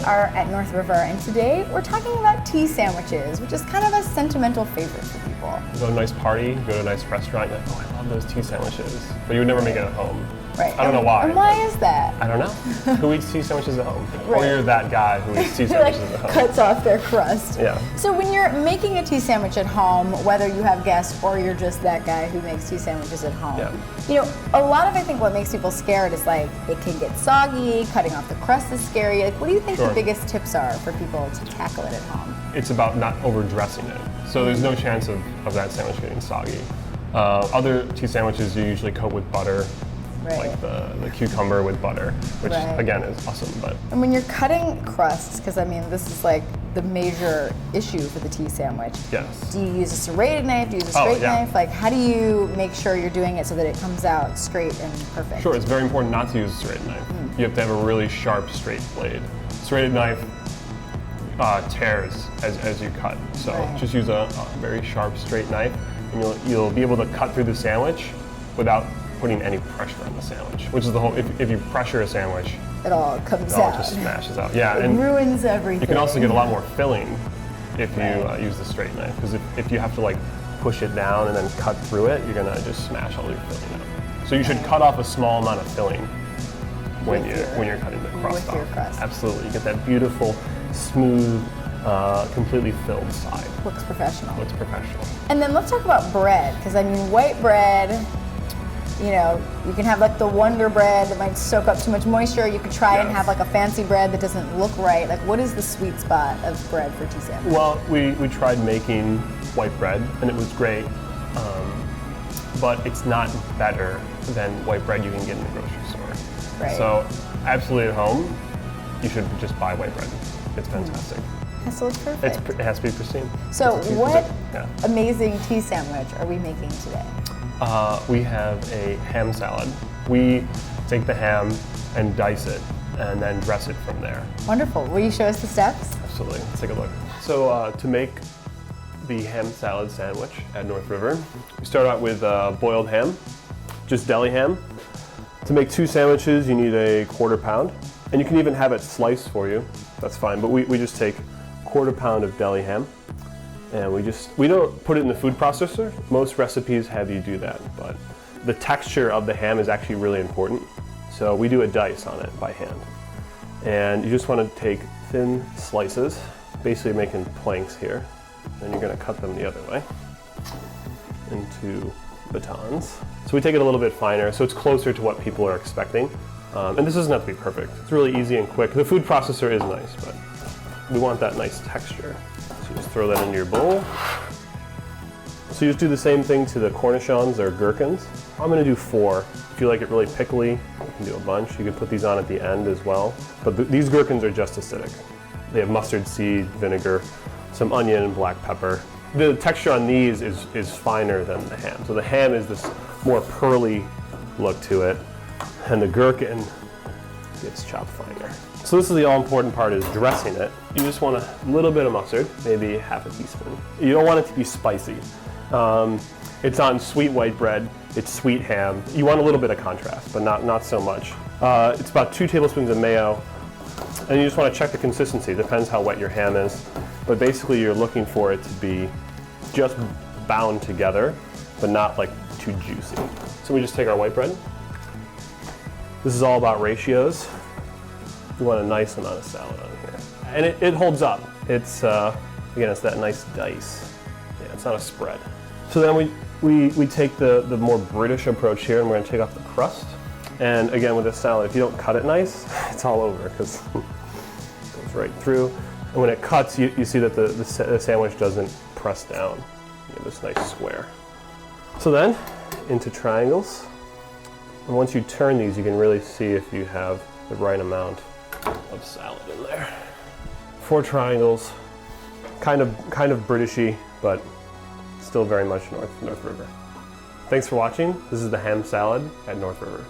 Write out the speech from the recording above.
are at North River, and today we're talking about tea sandwiches, which is kind of a sentimental favorite for people. You go to a nice party, go to a nice restaurant, you're like, oh, I love those tea sandwiches. But you would never make it at home. Right. I don't know why. And why is that? I don't know. Who eats tea sandwiches at home? Right. Or you're that guy who eats tea sandwiches at home. Cuts off their crust. Yeah. So when you're making a tea sandwich at home, whether you have guests or you're just that guy who makes tea sandwiches at home, you know, a lot of I think what makes people scared is like it can get soggy, cutting off the crust is scary. Like, what do you think the biggest tips are for people to tackle it at home? It's about not overdressing it. So there's no chance of that sandwich getting soggy. Other tea sandwiches you usually coat with butter. Right. Like the cucumber with butter, which again is awesome. But and when you're cutting crusts, because I mean this is like the major issue for the tea sandwich. Yes. Do you use a serrated knife? Do you use a straight knife? Like, how do you make sure you're doing it so that it comes out straight and perfect? Sure, it's very important not to use a serrated knife. You have to have a really sharp, straight blade. Serrated knife tears as you cut, so just use a very sharp, straight knife, and you'll be able to cut through the sandwich without putting any pressure on the sandwich, which is the whole, if you pressure a sandwich, it all comes out. It just smashes out. It ruins everything. You can also get a lot more filling if you use the straight knife, because if you have to like push it down and then cut through it, you're gonna just smash all your filling out. So you should cut off a small amount of filling when you're cutting the crust off. Your crust. Absolutely, you get that beautiful, smooth, completely filled side. Looks professional. Looks professional. And then let's talk about bread, because I mean white bread, you know, you can have like the Wonder Bread that might soak up too much moisture. You could try and have like a fancy bread that doesn't look right. Like, what is the sweet spot of bread for tea sandwich? Well, we tried making white bread and it was great, but it's not better than white bread you can get in the grocery store. Right. So absolutely at home, you should just buy white bread. It's fantastic. It has to look perfect. It has to be pristine. So what amazing tea sandwich are we making today? We have a ham salad. We take the ham and dice it and then dress it from there. Wonderful. Will you show us the steps? Absolutely. Let's take a look. So to make the ham salad sandwich at North River, we start out with boiled ham, just deli ham. To make 2 sandwiches, you need a 1/4 pound, and you can even have it sliced for you. That's fine, but we just take 1/4 pound of deli ham. And we don't put it in the food processor. Most recipes have you do that, but the texture of the ham is actually really important. So we do a dice on it by hand. And you just want to take thin slices, basically making planks here. Then you're going to cut them the other way into batons. So we take it a little bit finer, so it's closer to what people are expecting. And this doesn't have to be perfect. It's really easy and quick. The food processor is nice, but we want that nice texture. So just throw that into your bowl. So you just do the same thing to the cornichons or gherkins. I'm gonna do 4. If you like it really pickly, you can do a bunch. You can put these on at the end as well. But these gherkins are just acidic. They have mustard seed, vinegar, some onion and black pepper. The texture on these is finer than the ham. So the ham is this more pearly look to it, and the gherkin gets chopped finer. So this is the all-important part, is dressing it. You just want a little bit of mustard, maybe 1/2 teaspoon. You don't want it to be spicy. It's on sweet white bread, it's sweet ham. You want a little bit of contrast, but not so much. It's about 2 tablespoons of mayo, and you just want to check the consistency. It depends how wet your ham is, but basically you're looking for it to be just bound together, but not like too juicy. So we just take our white bread. This is all about ratios. You want a nice amount of salad on here. And it holds up. It's, again, it's that nice dice. Yeah, it's not a spread. So then we take the more British approach here, and we're gonna take off the crust. And again, with this salad, if you don't cut it nice, it's all over, because it goes right through. And when it cuts, you see that the sandwich doesn't press down. You have this nice square. So then, into triangles. And once you turn these, you can really see if you have the right amount of salad in there. 4 triangles, kind of Britishy, but still very much North River. Thanks for watching. This is the ham salad at North River.